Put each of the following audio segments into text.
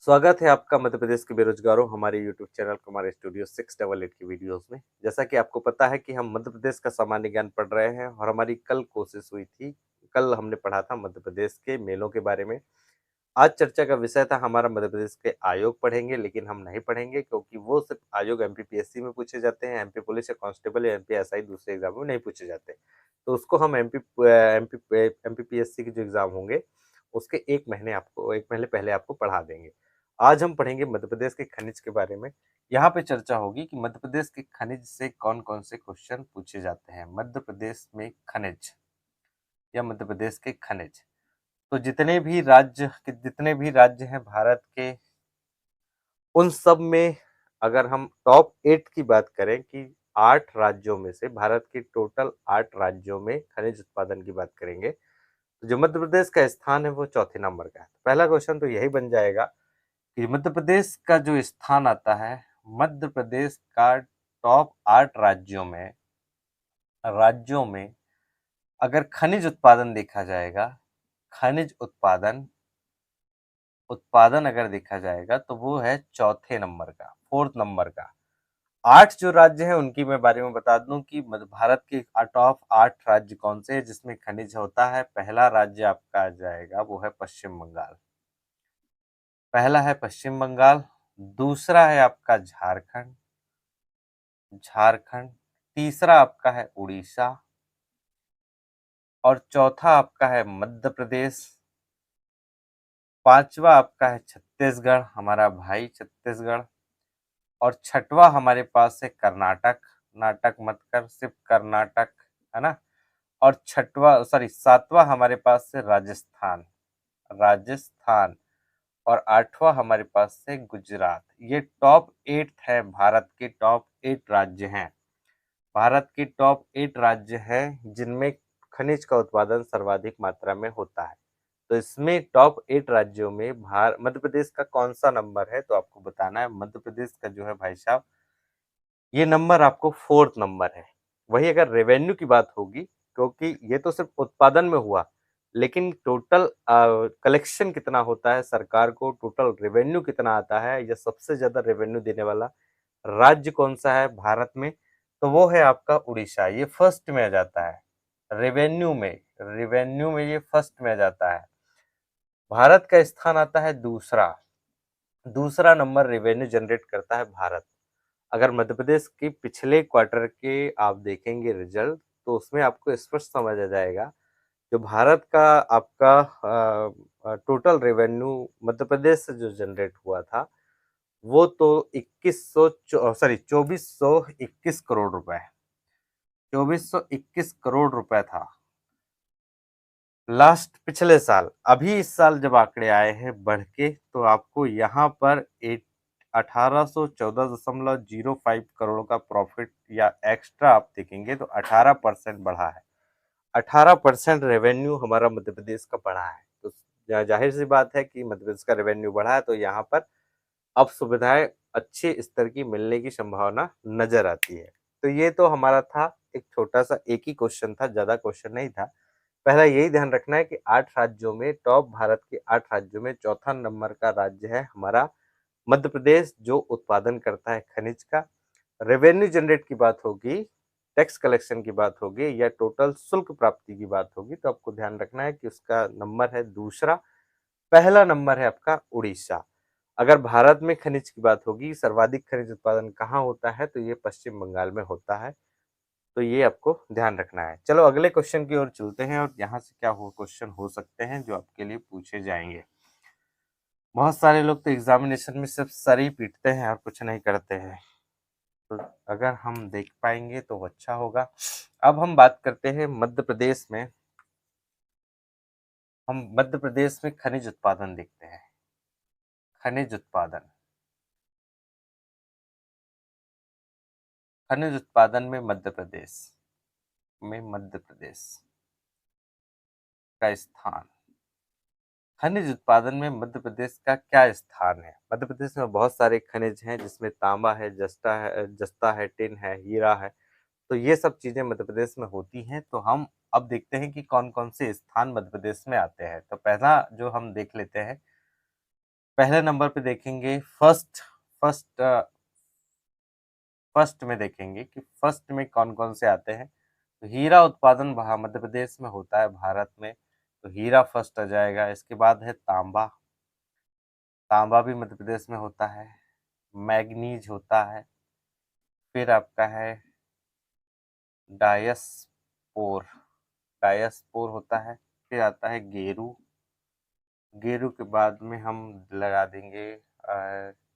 स्वागत है आपका मध्य प्रदेश के बेरोजगारों हमारे यूट्यूब चैनल कुमार स्टूडियो 688 की वीडियोस में। जैसा कि आपको पता है कि हम मध्य प्रदेश का सामान्य ज्ञान पढ़ रहे हैं और हमारी कल कोशिश हुई थी। कल हमने पढ़ा था मध्य प्रदेश के मेलों के बारे में। आज चर्चा का विषय था हमारा मध्य प्रदेश के आयोग पढ़ेंगे, लेकिन हम नहीं पढ़ेंगे क्योंकि वो सिर्फ आयोग एमपीपीएससी में पूछे जाते हैं। एमपी पुलिस या कांस्टेबल या एमपी एसआई दूसरे एग्जाम में नहीं पूछे जाते। तो उसको हम एमपीपीएससी के जो एग्जाम होंगे उसके एक महीने पहले आपको पढ़ा देंगे। आज हम पढ़ेंगे मध्य प्रदेश के खनिज के बारे में। यहाँ पे चर्चा होगी कि मध्य प्रदेश के खनिज से कौन कौन से क्वेश्चन पूछे जाते हैं। मध्य प्रदेश में खनिज या मध्य प्रदेश के खनिज, तो जितने भी राज्य हैं भारत के, उन सब में अगर हम टॉप 8 की बात करें कि 8 राज्यों में से, भारत के टोटल 8 राज्यों में खनिज उत्पादन की बात करेंगे, तो जो मध्य प्रदेश का स्थान है वो चौथे नंबर का है। पहला क्वेश्चन तो यही बन जाएगा कि मध्य प्रदेश का जो स्थान आता है, मध्य प्रदेश का टॉप 8 राज्यों में अगर खनिज उत्पादन देखा जाएगा, खनिज उत्पादन उत्पादन अगर देखा जाएगा तो वो है चौथे नंबर का, फोर्थ नंबर का। 8 जो राज्य हैं उनकी मैं बारे में बता दूं कि भारत के टॉप 8 राज्य कौन से हैं जिसमें खनिज होता है। पहला राज्य आपका आ जाएगा वो है पश्चिम बंगाल। पहला है पश्चिम बंगाल। दूसरा है आपका झारखंड। झारखंड। तीसरा आपका है उड़ीसा। और चौथा आपका है मध्य प्रदेश। पांचवा आपका है छत्तीसगढ़, हमारा भाई छत्तीसगढ़। और छठवां हमारे पास है कर्नाटक। नाटक मत कर, सिर्फ कर्नाटक, है ना। और सातवां हमारे पास है राजस्थान। राजस्थान। और आठवां हमारे पास से गुजरात। ये टॉप 8 है, भारत के टॉप 8 राज्य हैं। भारत के टॉप 8 राज्य हैं जिनमें खनिज का उत्पादन सर्वाधिक मात्रा में होता है। तो इसमें टॉप 8 राज्यों में मध्य प्रदेश का कौन सा नंबर है, तो आपको बताना है। मध्य प्रदेश का जो है भाई साहब, ये नंबर आपको फोर्थ नंबर है। वही अगर रेवेन्यू की बात होगी, क्योंकि ये तो सिर्फ उत्पादन में हुआ, लेकिन टोटल कलेक्शन कितना होता है सरकार को, टोटल रेवेन्यू कितना आता है, या सबसे ज्यादा रेवेन्यू देने वाला राज्य कौन सा है भारत में, तो वो है आपका उड़ीसा। ये फर्स्ट में आ जाता है रेवेन्यू में ये फर्स्ट में आ जाता है। भारत का स्थान आता है दूसरा। दूसरा नंबर रेवेन्यू जनरेट करता है भारत। अगर मध्य प्रदेश के पिछले क्वार्टर के आप देखेंगे रिजल्ट, तो उसमें आपको स्पष्ट समझ आ जाएगा जो भारत का आपका टोटल रेवेन्यू मध्य प्रदेश से जो जनरेट हुआ था वो तो 2421 करोड़ रुपए, 2421 करोड़ रुपए था लास्ट पिछले साल। अभी इस साल जब आंकड़े आए हैं बढ़ के, तो आपको यहाँ पर 1814.05 करोड़ का प्रॉफिट या एक्स्ट्रा आप देखेंगे तो 18% बढ़ा है। 18% रेवेन्यू हमारा मध्य प्रदेश का बढ़ा है। तो जाहिर सी बात है कि मध्य प्रदेश का रेवेन्यू बढ़ा है, तो यहाँ पर अब सुविधाएं अच्छे स्तर की मिलने की संभावना नजर आती है। तो ये तो हमारा था एक छोटा सा, एक ही क्वेश्चन था, ज्यादा क्वेश्चन नहीं था। पहला यही ध्यान रखना है कि 8 राज्यों में, टॉप भारत के 8 राज्यों में चौथा नंबर का राज्य है हमारा मध्य प्रदेश, जो उत्पादन करता है खनिज का। रेवेन्यू जनरेट की बात होगी, टैक्स कलेक्शन की बात होगी, या टोटल शुल्क प्राप्ति की बात होगी, तो आपको ध्यान रखना है कि उसका नंबर है दूसरा। पहला नंबर है आपका उड़ीसा। अगर भारत में खनिज की बात होगी, सर्वाधिक खनिज उत्पादन कहाँ होता है, तो ये पश्चिम बंगाल में होता है। तो ये आपको ध्यान रखना है। चलो अगले क्वेश्चन की ओर चलते हैं, और यहाँ से क्या हो क्वेश्चन हो सकते हैं जो आपके लिए पूछे जाएंगे। बहुत सारे लोग तो एग्जामिनेशन में सिर्फ सर ही पीटते हैं और कुछ नहीं करते हैं, तो अगर हम देख पाएंगे तो अच्छा होगा। अब हम बात करते हैं मध्य प्रदेश में। हम मध्य प्रदेश में खनिज उत्पादन देखते हैं। खनिज उत्पादन, खनिज उत्पादन में मध्य प्रदेश का स्थान। खनिज उत्पादन में मध्य प्रदेश का क्या स्थान है। मध्य प्रदेश में बहुत सारे खनिज हैं, जिसमें तांबा है, जस्ता है, टिन है, हीरा है। तो ये सब चीजें मध्य प्रदेश में होती हैं। तो हम अब देखते हैं कि कौन कौन से स्थान मध्य प्रदेश में आते हैं। तो पहला जो हम देख लेते हैं, पहले नंबर पे देखेंगे फर्स्ट फर्स्ट में देखेंगे कि फर्स्ट में कौन कौन से आते हैं। तो हीरा उत्पादन मध्य प्रदेश में होता है भारत में, तो हीरा फर्स्ट आ जाएगा। इसके बाद है तांबा, तांबा भी मध्य प्रदेश में होता है। मैग्नीज होता है। फिर आपका है डायस्पोर, डायस्पोर होता है। फिर आता है गेरू, गेरू के बाद में हम लगा देंगे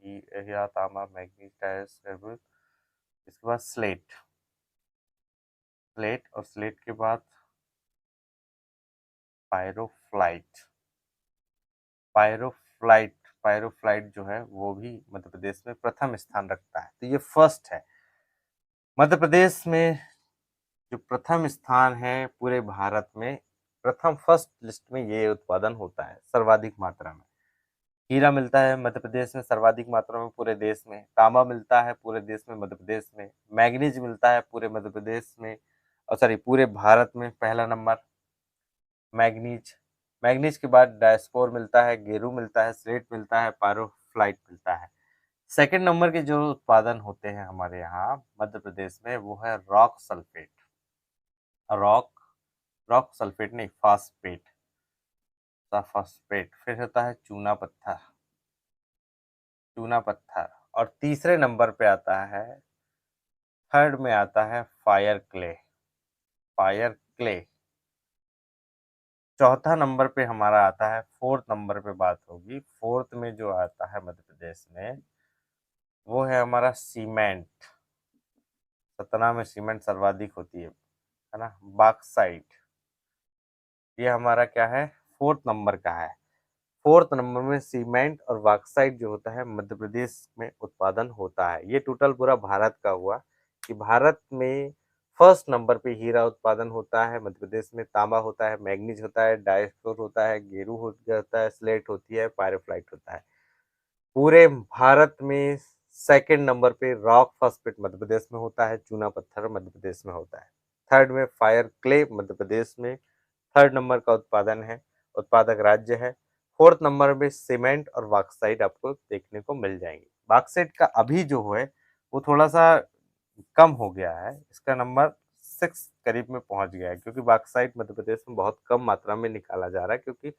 हीरा तांबा मैग्नीज डायस्पोर। इसके बाद स्लेट, स्लेट और स्लेट के बाद पायरोफ्लाइट, पायरोफ्लाइट, पायरोफ्लाइट जो है वो भी मध्य प्रदेश में प्रथम स्थान रखता है। तो ये फर्स्ट है मध्य प्रदेश में जो प्रथम स्थान है पूरे भारत में, प्रथम फर्स्ट लिस्ट में ये उत्पादन होता है सर्वाधिक मात्रा में। हीरा मिलता है मध्य प्रदेश में सर्वाधिक मात्रा में पूरे देश में। तांबा मिलता है पूरे देश में मध्य प्रदेश में। मैग्नीज मिलता है पूरे मध्य प्रदेश में, और सॉरी पूरे भारत में पहला नंबर मैग्नीज। मैग्नीज के बाद डायस्पोर मिलता है, गेरू मिलता है, स्लेट मिलता है, पायरोफ्लाइट मिलता है। सेकंड नंबर के जो उत्पादन होते हैं हमारे यहाँ मध्य प्रदेश में वो है rock sulphate, rock rock sulphate नहीं फास्फेट, फास्फेट। फिर होता है चूना पत्थर, चूना पत्थर। और तीसरे नंबर पे आता है, थर्ड में आता है फायर क्ले, फायर क्ले। चौथा नंबर पे हमारा आता है, फोर्थ नंबर पे बात होगी, फोर्थ में जो आता है मध्य प्रदेश में वो है हमारा सीमेंट। सतना में सीमेंट सर्वाधिक होती है ना। बॉक्साइट, ये हमारा क्या है, फोर्थ नंबर का है। फोर्थ नंबर में सीमेंट और बॉक्साइट जो होता है मध्य प्रदेश में उत्पादन होता है। ये टोटल पूरा भारत का हुआ कि भारत में फर्स्ट नंबर पे हीरा उत्पादन होता है मध्य प्रदेश में। तांबा होता है, मैग्नीज होता है, डायस्पोर होता है, गेरू होता है, स्लेट होती है, पायरोफ्लाइट होता है। पूरे भारत में सेकंड नंबर पे रॉक फॉस्फेट मध्य प्रदेश में होता है, चूना पत्थर मध्य प्रदेश में होता है। थर्ड में फायर क्ले मध्य प्रदेश में थर्ड नंबर का उत्पादन है, उत्पादक राज्य है। फोर्थ नंबर में सीमेंट और बॉक्साइट आपको देखने को मिल जाएंगे। बॉक्साइट का अभी जो है वो थोड़ा सा कम हो गया है, इसका नंबर 6 करीब में पहुंच गया है, क्योंकि बॉक्साइट मध्य प्रदेश में बहुत कम मात्रा में निकाला जा रहा है, क्योंकि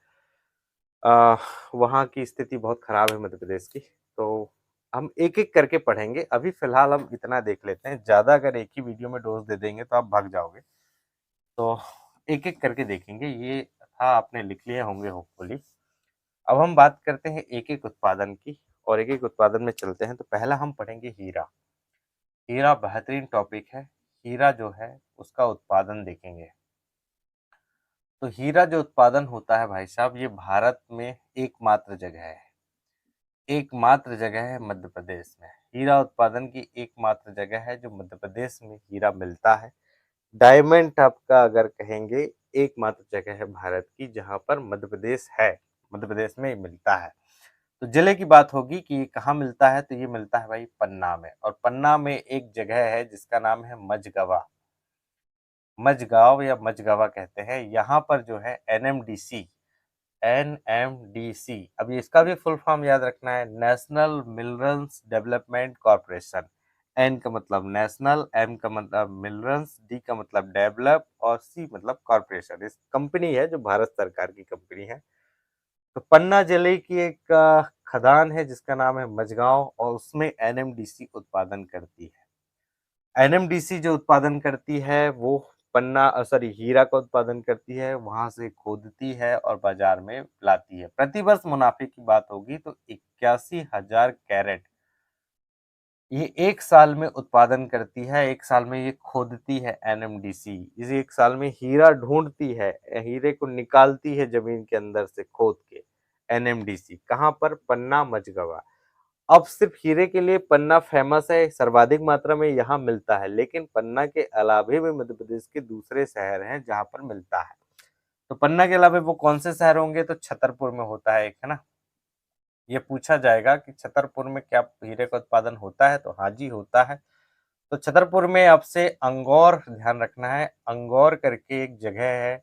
वहाँ की स्थिति बहुत खराब है मध्य प्रदेश की। तो हम एक एक करके पढ़ेंगे, अभी फिलहाल हम इतना देख लेते हैं। ज़्यादा अगर एक ही वीडियो में डोज दे देंगे तो आप भाग जाओगे, तो एक एक करके देखेंगे। ये था, आपने लिख लिए होंगे होपफुली। अब हम बात करते हैं एक एक उत्पादन की, और एक एक उत्पादन में चलते हैं। तो पहला हम पढ़ेंगे हीरा। हीरा बेहतरीन टॉपिक है। हीरा जो है उसका उत्पादन देखेंगे। तो हीरा जो उत्पादन होता है भाई साहब, ये भारत में एकमात्र जगह है, एकमात्र जगह है मध्य प्रदेश में। हीरा उत्पादन की एकमात्र जगह है जो मध्य प्रदेश में हीरा मिलता है। डायमंड आपका अगर कहेंगे, एकमात्र जगह है भारत की जहां पर मध्य प्रदेश है, मध्य प्रदेश में मिलता है। तो जिले की बात होगी कि ये कहाँ मिलता है, तो ये मिलता है भाई पन्ना में। और पन्ना में एक जगह है जिसका नाम है मझगवा, मझगांव या मझगवा कहते हैं। यहाँ पर जो है एनएमडीसी, एनएमडीसी, अब इसका भी फुल फॉर्म याद रखना है, national minerals development corporation. N का मतलब नेशनल, एम का मतलब मिनरल्स, डी का मतलब डेवलप, और सी मतलब कॉर्पोरेशन। इस कंपनी है जो भारत सरकार की कंपनी है। तो पन्ना जिले की एक खदान है जिसका नाम है मझगांव, और उसमें एनएमडीसी उत्पादन करती है। एनएमडीसी जो उत्पादन करती है वो पन्ना सॉरी हीरा का उत्पादन करती है, वहां से खोदती है और बाजार में लाती है। प्रतिवर्ष मुनाफे की बात होगी तो 81,000 कैरेट ये एक साल में उत्पादन करती है। एक साल में ये खोदती है एनएमडीसी, इस एक साल में हीरा ढूंढती है, हीरे को निकालती है जमीन के अंदर से खोद के। एनएमडीसी कहाँ पर, पन्ना मझगवा। अब सिर्फ हीरे के लिए पन्ना फेमस है, सर्वाधिक मात्रा में यहाँ मिलता है, लेकिन पन्ना के अलावे भी मध्य प्रदेश के दूसरे शहर हैं जहां पर मिलता है। तो पन्ना के अलावे वो कौन से शहर होंगे, तो छतरपुर में होता है एक, है ना। ये पूछा जाएगा कि छतरपुर में क्या हीरे का उत्पादन होता है, तो हाँ जी होता है। तो छतरपुर में आपसे अंगौर ध्यान रखना है, अंगौर करके एक जगह है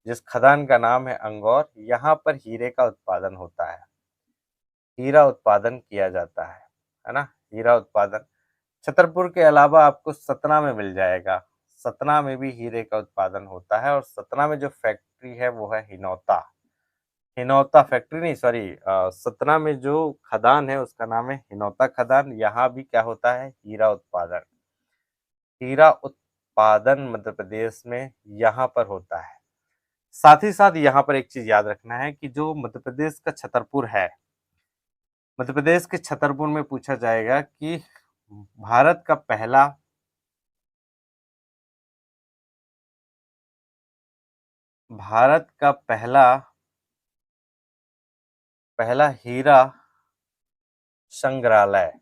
जिस खदान का नाम है अंगौर, यहाँ पर हीरे का उत्पादन होता है। हीरा उत्पादन किया जाता है ना। हीरा उत्पादन छतरपुर के अलावा आपको सतना में मिल जाएगा। सतना में भी हीरे का उत्पादन होता है और सतना में जो फैक्ट्री है वो है हिनौता। हिनौता फैक्ट्री नहीं, सॉरी, सतना में जो खदान है उसका नाम है हिनौता खदान। यहाँ भी क्या होता है, हीरा उत्पादन। हीरा उत्पादन मध्य प्रदेश में यहाँ पर होता है। साथ ही साथ यहाँ पर एक चीज याद रखना है कि जो मध्य प्रदेश का छतरपुर है, मध्य प्रदेश के छतरपुर में पूछा जाएगा कि भारत का पहला भारत का पहला पहला हीरा संग्रहालय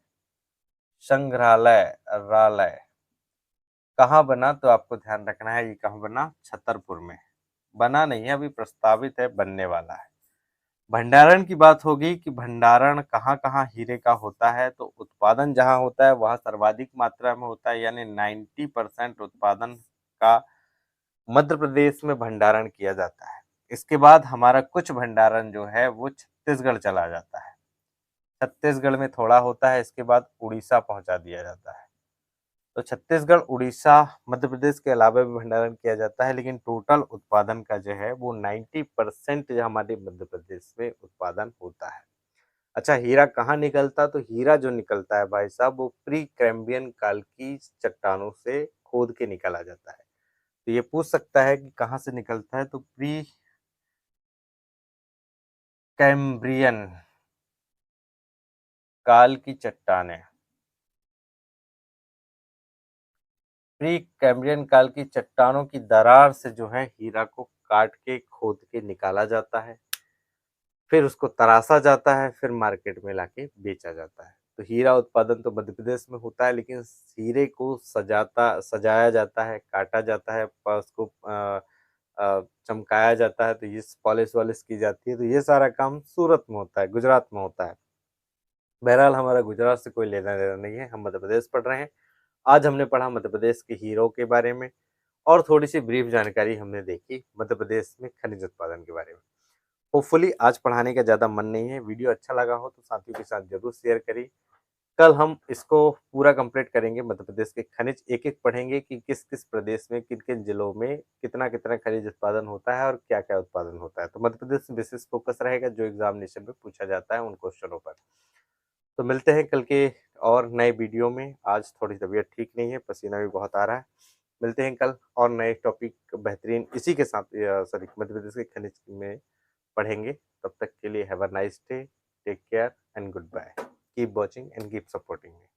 संग्रहालय रालय कहाँ बना, तो आपको ध्यान रखना है ये कहाँ बना, छतरपुर में। बना नहीं है, अभी प्रस्तावित है, बनने वाला है। भंडारण की बात होगी कि भंडारण कहाँ कहाँ हीरे का होता है, तो उत्पादन जहाँ होता है वहाँ सर्वाधिक मात्रा में होता है, यानी 90% उत्पादन का मध्य प्रदेश में भंडारण किया जाता है। इसके बाद हमारा कुछ भंडारण जो है वो छत्तीसगढ़ चला जाता है। छत्तीसगढ़ में थोड़ा होता है, इसके बाद उड़ीसा पहुंचा दिया जाता है। तो छत्तीसगढ़, उड़ीसा, मध्य प्रदेश के अलावा भी भंडारण किया जाता है, लेकिन टोटल उत्पादन का जो है वो 90% जो हमारे मध्य प्रदेश में उत्पादन होता है। अच्छा, हीरा कहाँ निकलता, तो हीरा जो निकलता है भाई साहब वो प्री कैम्ब्रियन काल की चट्टानों से खोद के निकाला जाता है। तो ये पूछ सकता है कि कहाँ से निकलता है, तो प्री कैम्ब्रियन काल की चट्टानें, प्री कैम्ब्रियन काल की चट्टानों की दरार से जो है हीरा को काट के खोद के निकाला जाता है, फिर उसको तराशा जाता है, फिर मार्केट में लाके बेचा जाता है। तो हीरा उत्पादन तो मध्य प्रदेश में होता है, लेकिन हीरे को सजाया जाता है, काटा जाता है, उसको चमकाया जाता है, तो ये पॉलिश वॉलिश की जाती है, तो ये सारा काम सूरत में होता है, गुजरात में होता है। बहरहाल हमारा गुजरात से कोई लेना देना नहीं है, हम मध्य प्रदेश पढ़ रहे हैं। आज हमने पढ़ा मध्य प्रदेश के हीरो के बारे में और थोड़ी सी ब्रीफ जानकारी हमने देखी मध्य प्रदेश में खनिज उत्पादन के बारे में। होपफुली आज पढ़ाने का ज़्यादा मन नहीं है। वीडियो अच्छा लगा हो तो साथियों के साथ जरूर शेयर करिए। कल हम इसको पूरा कंप्लीट करेंगे, मध्य प्रदेश के खनिज एक एक पढ़ेंगे कि किस किस प्रदेश में, किन किन जिलों में कितना कितना खनिज उत्पादन होता है और क्या क्या उत्पादन होता है। तो मध्य प्रदेश में विशेष फोकस रहेगा जो एग्जामिनेशन में पूछा जाता है उन क्वेश्चनों पर। तो मिलते हैं कल के और नए वीडियो में। आज थोड़ी तबीयत ठीक नहीं है, पसीना भी बहुत आ रहा है। मिलते हैं कल और नए टॉपिक बेहतरीन इसी के साथ, सॉरी, मध्य प्रदेश के खनिज में पढ़ेंगे। तब तक के लिए have a nice day, take care and goodbye, keep watching and keep supporting me.